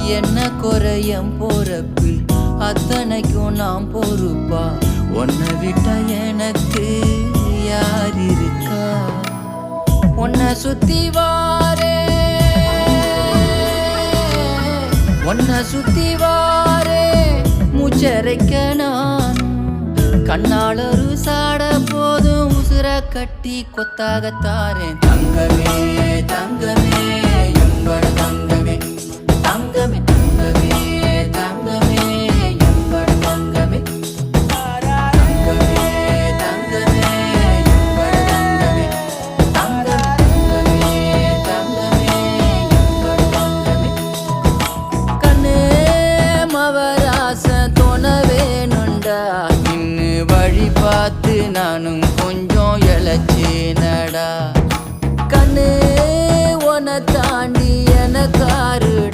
என்ன குறையம் போறப்பில் அத்தனைக்கும் நாம் பொறுப்பா? உன்னை விட்டா எனக்கு யார் இருக்கா? உன்னை சுத்தி வாரே, உன்னை சுத்தி வாரே, மூச்சரைக்க நான் கண்ணாளரு சாட போதும் உசுர கட்டி கொத்தாகத்தாரேன். தங்கமே தங்கமே எங்கட தங்கமே.